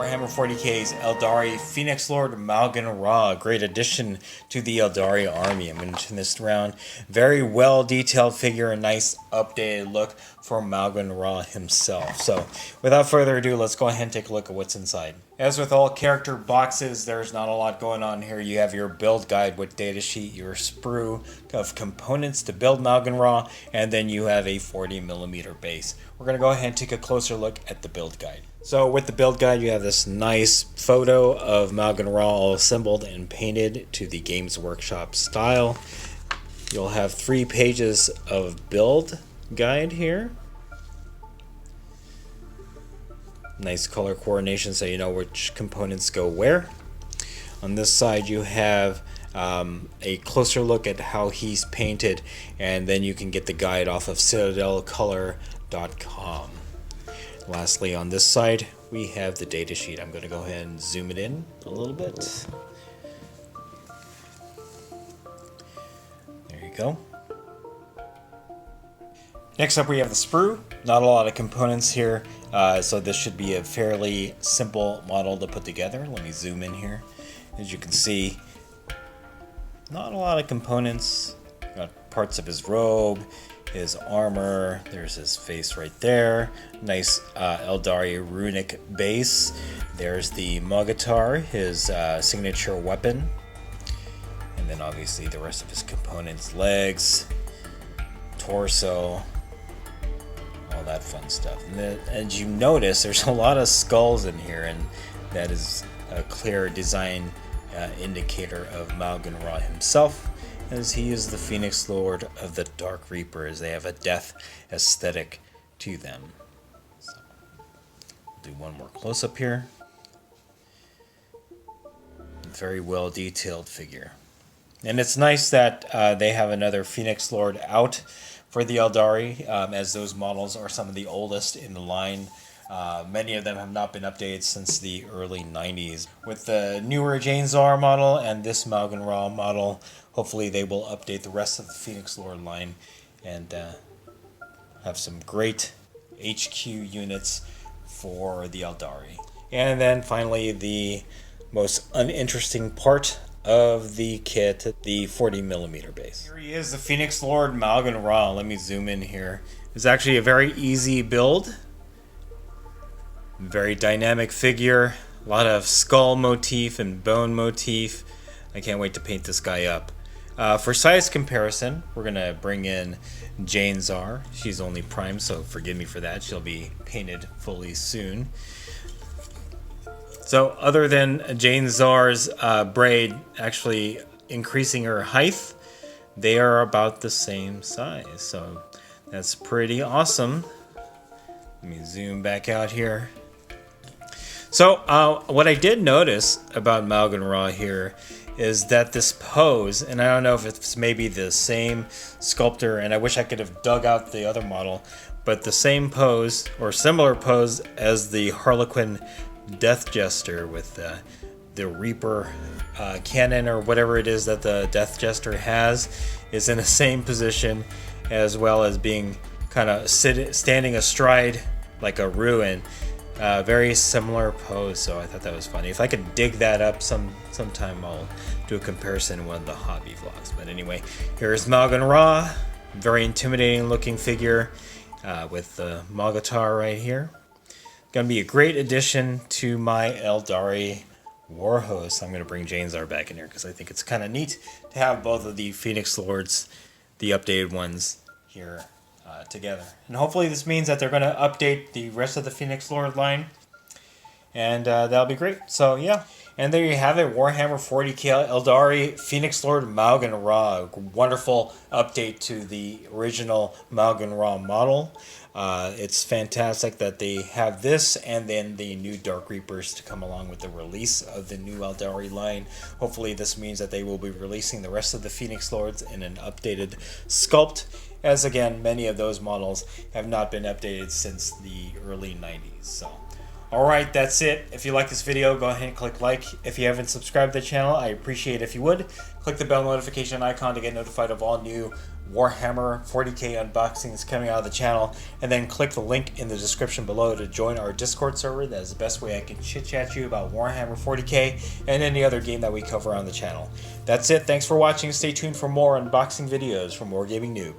Warhammer 40K's Aeldari Phoenix Lord Maugan Ra. Great addition to the Aeldari army. I'm going to turn this around. Very well detailed figure, a nice updated look for Maugan Ra himself. So without further ado, let's go ahead and take a look at what's inside. As with all character boxes, there's not a lot going on here. You have your build guide with datasheet, your sprue of components to build Maugan Ra, and then you have a 40mm base. We're going to go ahead and take a closer look at the build guide. So with the build guide, you have this nice photo of Maugan Ra all assembled and painted to the Games Workshop style. You'll have 3 pages of build guide here. Nice color coordination so you know which components go where. On this side you have a closer look at how he's painted, and then you can get the guide off of citadelcolor.com. Lastly, on this side we have the datasheet. I'm going to go ahead and zoom it in a little bit. There you go. Next up we have the sprue. Not a lot of components here, so this should be a fairly simple model to put together. Let me zoom in here. As you can see, not a lot of components. Got parts of his robe, his armor, there's his face right there. Nice Aeldari runic base. There's the Mogatar, his signature weapon. And then obviously the rest of his components, legs, torso, all that fun stuff. And then, as you notice, there's a lot of skulls in here, and that is a clear design indicator of Maugan Ra himself, as he is the Phoenix Lord of the Dark Reapers. They have a death aesthetic to them. So, we'll do one more close-up here. Very well detailed figure. And it's nice that they have another Phoenix Lord out for the Aeldari, as those models are some of the oldest in the line. Many of them have not been updated since the early 90s. With the newer Janezar model and this Maugan Ra model, hopefully they will update the rest of the Phoenix Lord line and have some great HQ units for the Aeldari. And then finally, the most uninteresting part of the kit, the 40mm base. Here he is, the Phoenix Lord Maugan Ra. Let me zoom in here. It's actually a very easy build. Very dynamic figure. A lot of skull motif and bone motif. I can't wait to paint this guy up. For size comparison, we're going to bring in Janezar. She's only prime, so forgive me for that. She'll be painted fully soon. So other than Janezar's braid actually increasing her height, they are about the same size. So that's pretty awesome. Let me zoom back out here. So what I did notice about Maugan Ra here is that this pose, and I don't know if it's maybe the same sculptor, and I wish I could have dug out the other model, but the same pose or similar pose as the Harlequin Death Jester with the Reaper cannon or whatever it is that the Death Jester has is in the same position, as well as being kind of standing astride like a ruin. Very similar pose, so I thought that was funny. If I could dig that up sometime, I'll do a comparison in one of the hobby vlogs. But anyway, here's Maugan Ra, very intimidating looking figure with the Mogatar right here. Going to be a great addition to my Aeldari Warhost. I'm going to bring Janezar back in here because I think it's kind of neat to have both of the Phoenix Lords, the updated ones, here together. And hopefully this means that they're going to update the rest of the Phoenix Lord line, and that'll be great. So yeah, and there you have it, Warhammer 40K Aeldari Phoenix Lord Maugan Ra. Wonderful update to the original Maugan Ra model. It's fantastic that they have this and then the new Dark Reapers to come along with the release of the new Aeldari line. Hopefully this means that they will be releasing the rest of the Phoenix Lords in an updated sculpt, as again, many of those models have not been updated since the early 90s. So Alright, that's it. If you like this video, go ahead and click like. If you haven't subscribed to the channel, I appreciate it if you would. Click the bell notification icon to get notified of all new Warhammer 40K unboxings coming out of the channel. And then click the link in the description below to join our Discord server. That is the best way I can chit-chat you about Warhammer 40K and any other game that we cover on the channel. That's it. Thanks for watching. Stay tuned for more unboxing videos from Wargaming Noob.